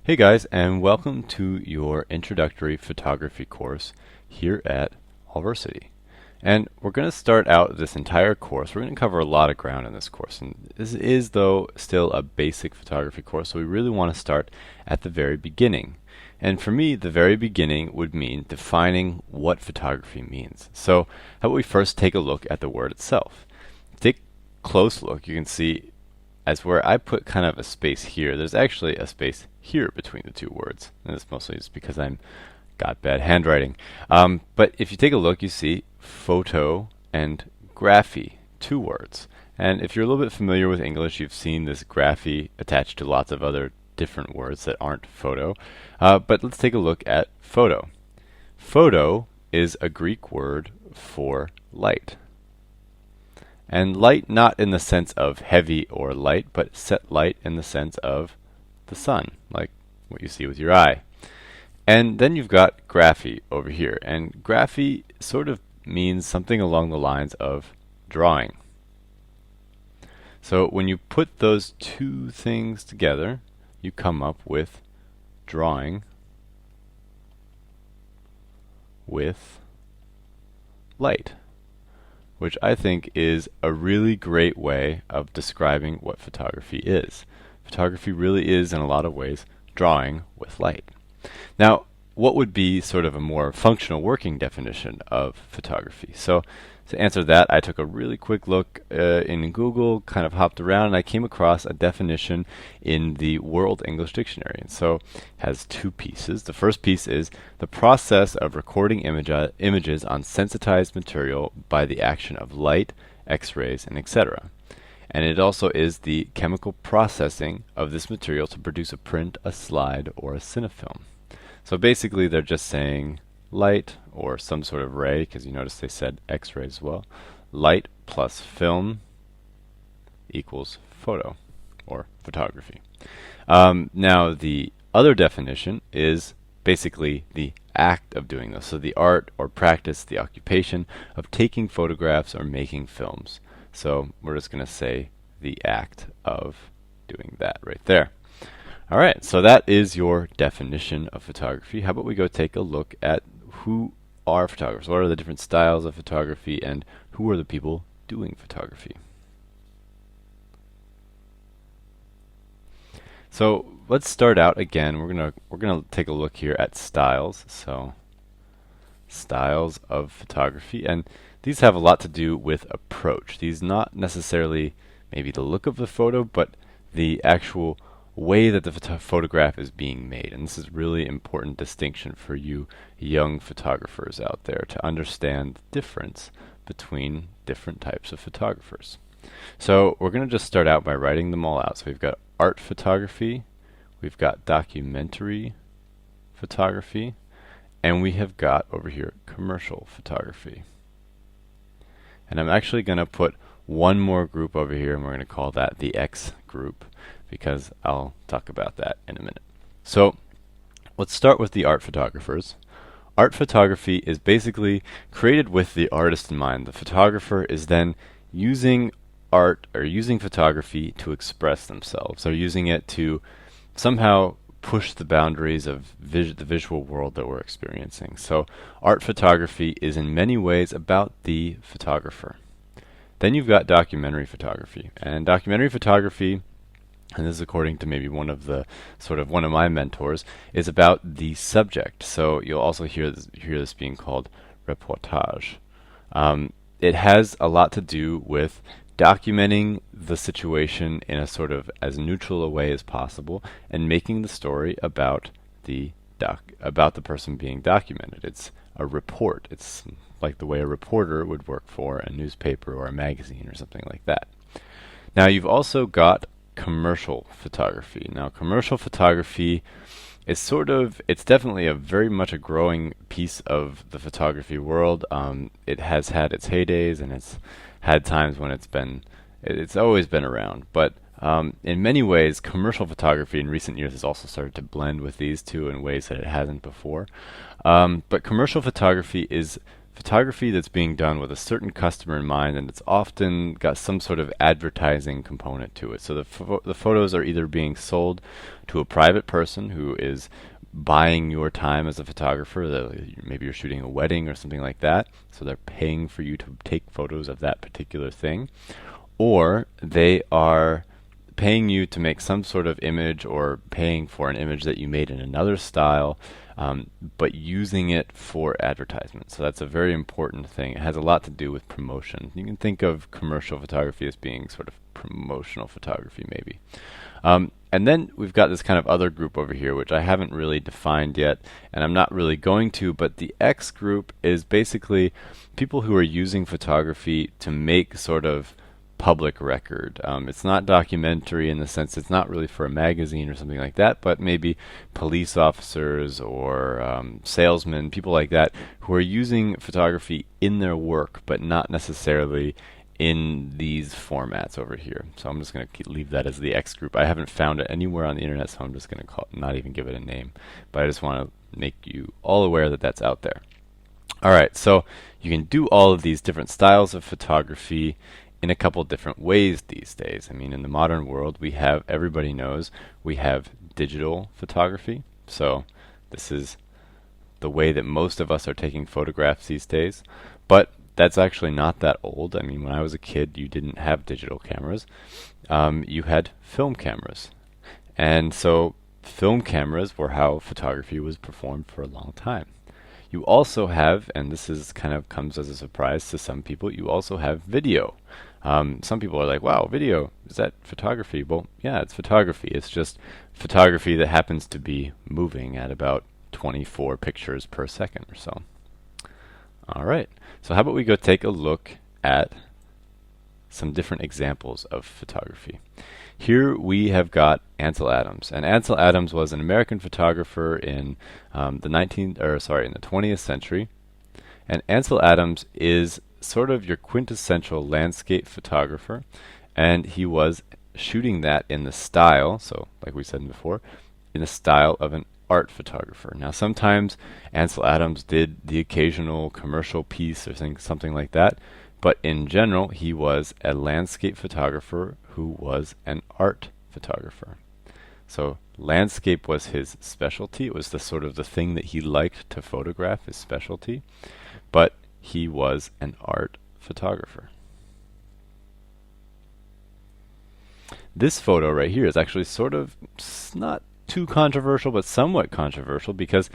Hey guys, and welcome to your introductory photography course here at Allversity. And we're going to start out this entire course. We're going to cover a lot of ground in this course. And this is, though, still a basic photography course, so we really want to start at the very beginning. And for me, the very beginning would mean defining what photography means. So how about we first take a look at the word itself. Take a close look. You can see as where I put kind of a space here, there's actually a space here between the two words. And it's mostly just because I'm got bad handwriting. But if you take a look, you see photo and graphy, two words. And if you're a little bit familiar with English, you've seen this graphy attached to lots of other different words that aren't photo. But let's take a look at photo. Photo is a Greek word for light. And light not in the sense of heavy or light, but set light in the sense of the sun, like what you see with your eye. And then you've got graphy over here. And graphy sort of means something along the lines of drawing. So when you put those two things together, you come up with drawing with light, which I think is a really great way of describing what photography is. Photography really is, in a lot of ways, drawing with light. Now, what would be sort of a more functional working definition of photography? So, to answer that, I took a really quick look in Google, kind of hopped around, and I came across a definition in the World English Dictionary. And so, it has two pieces. The first piece is the process of recording images on sensitized material by the action of light, X-rays, and etc. And it also is the chemical processing of this material to produce a print, a slide, or a cinefilm. So basically they're just saying light or some sort of ray, because you notice they said X-ray as well. Light plus film equals photo or photography. Now the other definition is basically the act of doing this. So the art or practice, the occupation of taking photographs or making films. So we're just going to say the act of doing that right there. All right, so that is your definition of photography. How about we go take a look at who are photographers? What are the different styles of photography, and who are the people doing photography? So let's start out again. We're gonna take a look here at styles. So styles of photography, and these have a lot to do with approach. These not necessarily maybe the look of the photo, but the actual way that the photograph is being made. And this is really important distinction for you young photographers out there to understand the difference between different types of photographers. So we're going to just start out by writing them all out. So we've got art photography, we've got documentary photography, and we have got over here commercial photography. And I'm actually going to put one more group over here, and we're going to call that the X group, because I'll talk about that in a minute. So let's start with the art photographers. Art photography is basically created with the artist in mind. The photographer is then using art or using photography to express themselves. They're using it to somehow push the boundaries of the visual world that we're experiencing. So art photography is in many ways about the photographer. Then you've got documentary photography. And documentary photography, and this is according to maybe one of my mentors, is about the subject. So you'll also hear this being called reportage. It has a lot to do with documenting the situation in a sort of as neutral a way as possible and making the story about the person being documented. It's a report. It's like the way a reporter would work for a newspaper or a magazine or something like that. Now you've also got commercial photography. Now commercial photography is it's definitely a very much a growing piece of the photography world. It has had its heydays and it's had times when it's always been around. But in many ways, commercial photography in recent years has also started to blend with these two in ways that it hasn't before. But commercial photography is photography that's being done with a certain customer in mind, and it's often got some sort of advertising component to it. So the photos are either being sold to a private person who is buying your time as a photographer. Maybe you're shooting a wedding or something like that, so they're paying for you to take photos of that particular thing. Or they are paying you to make some sort of image, or paying for an image that you made in another style, but using it for advertisement. So that's a very important thing. It has a lot to do with promotion. You can think of commercial photography as being sort of promotional photography, maybe. And then we've got this kind of other group over here, which I haven't really defined yet, and I'm not really going to, but the X group is basically people who are using photography to make sort of public record. It's not documentary in the sense it's not really for a magazine or something like that, but maybe police officers or salesmen, people like that, who are using photography in their work, but not necessarily in these formats over here. So I'm just going to leave that as the X group. I haven't found it anywhere on the internet, so I'm just going to call it, not even give it a name. But I just want to make you all aware that that's out there. All right, so you can do all of these different styles of photography in a couple different ways these days. I mean, in the modern world, we have, everybody knows, we have digital photography. So this is the way that most of us are taking photographs these days. But that's actually not that old. I mean, when I was a kid, you didn't have digital cameras. You had film cameras. And so film cameras were how photography was performed for a long time. You also have, and this is kind of comes as a surprise to some people, you also have video. Some people are like, wow, video, is that photography? Well, yeah, it's photography. It's just photography that happens to be moving at about 24 pictures per second or so. All right, so how about we go take a look at some different examples of photography. Here we have got Ansel Adams, and Ansel Adams was an American photographer in in the 20th century. And Ansel Adams is sort of your quintessential landscape photographer, and he was shooting that in the style, so like we said before, in the style of an art photographer. Now sometimes Ansel Adams did the occasional commercial piece or something like that, but in general he was a landscape photographer who was an art photographer. So landscape was his specialty. It was the sort of the thing that he liked to photograph, his specialty, but he was an art photographer. This photo right here is actually sort of not too controversial, but somewhat controversial, because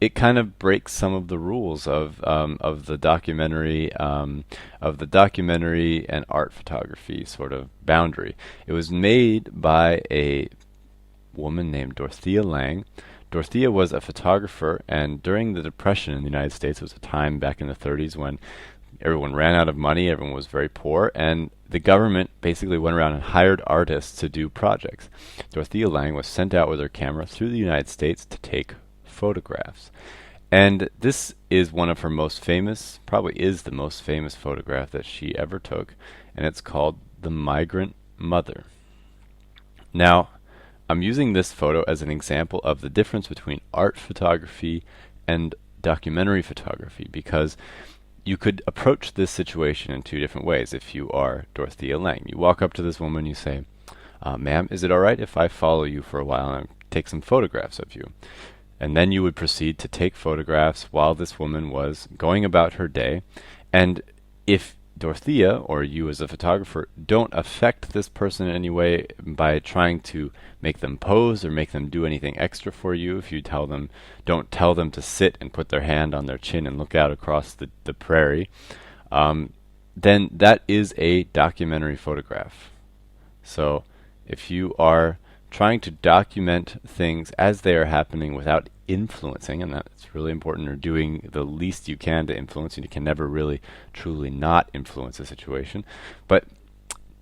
it kind of breaks some of the rules of the documentary and art photography sort of boundary. It was made by a woman named Dorothea Lange. Dorothea was a photographer, and during the Depression in the United States, it was a time back in the 30s when everyone ran out of money, everyone was very poor, and the government basically went around and hired artists to do projects. Dorothea Lange was sent out with her camera through the United States to take photographs. And this is one of her most famous, probably is the most famous photograph that she ever took, and it's called The Migrant Mother. Now, I'm using this photo as an example of the difference between art photography and documentary photography, because you could approach this situation in two different ways. If you are Dorothea Lange, you walk up to this woman, you say, ma'am, is it all right if I follow you for a while and take some photographs of you? And then you would proceed to take photographs while this woman was going about her day. And if Dorothea, or you as a photographer, don't affect this person in any way by trying to make them pose or make them do anything extra for you, if you don't tell them to sit and put their hand on their chin and look out across the prairie, then that is a documentary photograph. So if you are trying to document things as they are happening without influencing, and that's really important, or doing the least you can to influence, and you can never really truly not influence a situation, but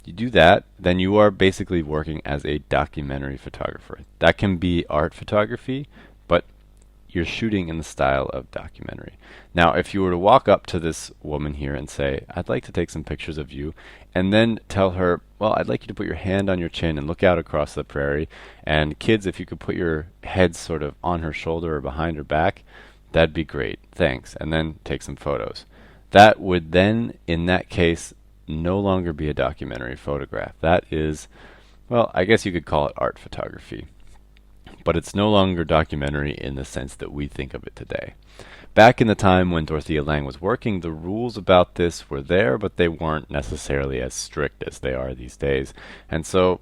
you do that, then you are basically working as a documentary photographer. That can be art photography, but you're shooting in the style of documentary. Now, if you were to walk up to this woman here and say, I'd like to take some pictures of you, and then tell her, well, I'd like you to put your hand on your chin and look out across the prairie, and kids, if you could put your head sort of on her shoulder or behind her back, That'd be great. Thanks. And then take some photos. That would then, in that case, no longer be a documentary photograph. That is, well, I guess you could call it art photography. But it's no longer documentary in the sense that we think of it today. Back in the time when Dorothea Lange was working, the rules about this were there, but they weren't necessarily as strict as they are these days. And so,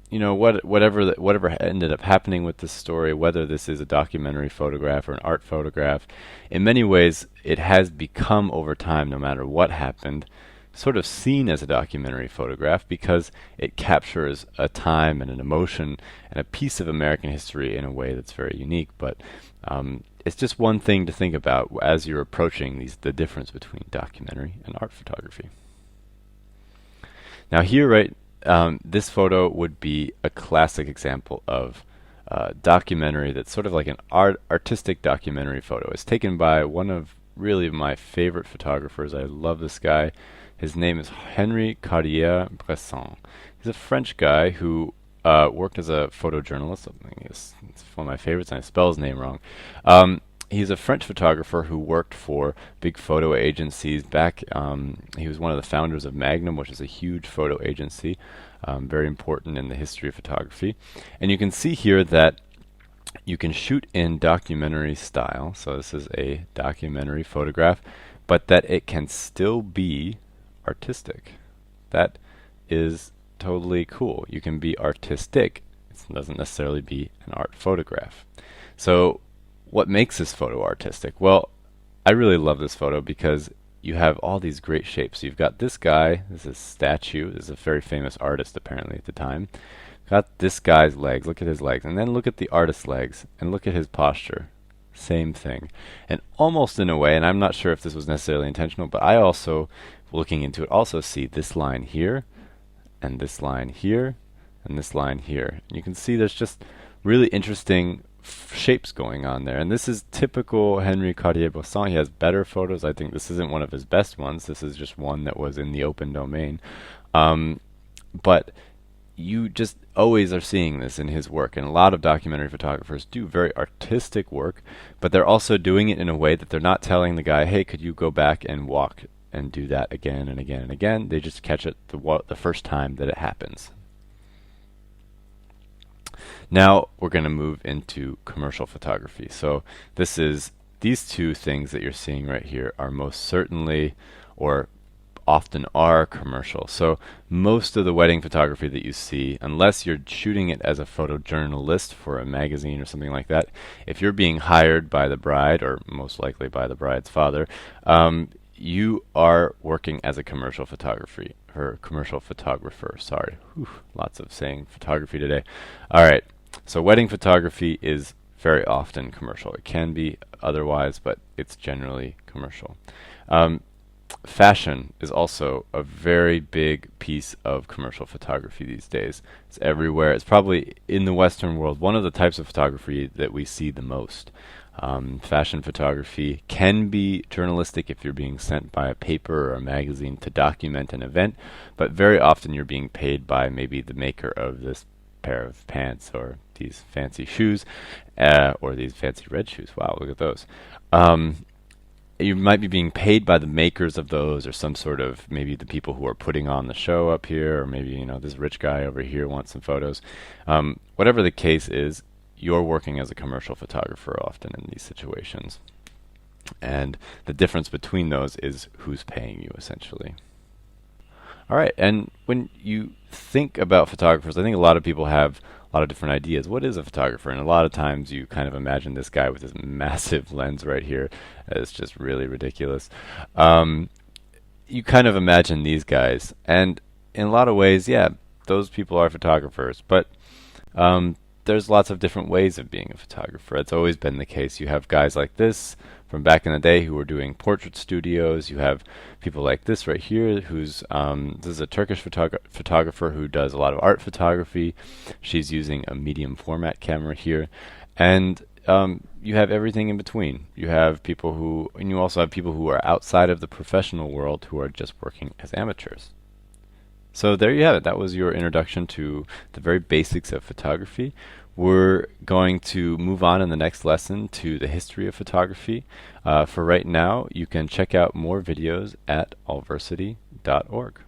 whatever ended up happening with this story, whether this is a documentary photograph or an art photograph, in many ways it has become over time, no matter what happened, sort of seen as a documentary photograph because it captures a time and an emotion and a piece of American history in a way that's very unique. But it's just one thing to think about as you're approaching the difference between documentary and art photography. Now here, right, this photo would be a classic example of documentary that's sort of like an artistic documentary photo. It's taken by one of really my favorite photographers. I love this guy. His name is Henri Cartier-Bresson. He's a French guy who worked as a photojournalist. It's one of my favorites, and I spell his name wrong. He's a French photographer who worked for big photo agencies back. He was one of the founders of Magnum, which is a huge photo agency, very important in the history of photography. And you can see here that you can shoot in documentary style. So this is a documentary photograph, but that it can still be artistic. That is totally cool. You can be artistic. It doesn't necessarily be an art photograph. So what makes this photo artistic? Well, I really love this photo because you have all these great shapes. So you've got this guy, this is a statue, this is a very famous artist apparently at the time. Got this guy's legs, look at his legs, and then look at the artist's legs, and look at his posture. Same thing. And almost in a way, and I'm not sure if this was necessarily intentional, but I also, looking into it, also see this line here, and this line here, and this line here. And you can see there's just really interesting shapes going on there. And this is typical Henri Cartier-Bresson. He has better photos. I think this isn't one of his best ones. This is just one that was in the open domain. But you just always are seeing this in his work, and a lot of documentary photographers do very artistic work, but they're also doing it in a way that they're not telling the guy, hey, could you go back and walk and do that again and again and again. They just catch it the first time that it happens. Now we're going to move into commercial photography. So these two things that you're seeing right here are most certainly, or often are, commercial. So most of the wedding photography that you see, unless you're shooting it as a photojournalist for a magazine or something like that, if you're being hired by the bride, or most likely by the bride's father, you are working as a commercial photographer. Sorry, lots of saying photography today. All right, so wedding photography is very often commercial. It can be otherwise, but it's generally commercial. Fashion is also a very big piece of commercial photography these days. It's everywhere. It's probably, in the Western world, one of the types of photography that we see the most. Fashion photography can be journalistic if you're being sent by a paper or a magazine to document an event, but very often you're being paid by maybe the maker of this pair of pants or these fancy shoes, or these fancy red shoes. Wow, look at those. You might be being paid by the makers of those, or some sort of, maybe the people who are putting on the show up here, or maybe, this rich guy over here wants some photos. Whatever the case is, you're working as a commercial photographer often in these situations. And the difference between those is who's paying you, essentially. All right, and when you think about photographers, I think a lot of people have a lot of different ideas. What is a photographer? And a lot of times you kind of imagine this guy with this massive lens right here. It's just really ridiculous. You kind of imagine these guys. And in a lot of ways, yeah, those people are photographers. But there's lots of different ways of being a photographer. It's always been the case. You have guys like this from back in the day who were doing portrait studios. You have people like this right here who's, this is a Turkish photographer who does a lot of art photography. She's using a medium format camera here. And you have everything in between. You have people who, and you also have people who are outside of the professional world who are just working as amateurs. So there you have it. That was your introduction to the very basics of photography. We're going to move on in the next lesson to the history of photography. For right now, you can check out more videos at allversity.org.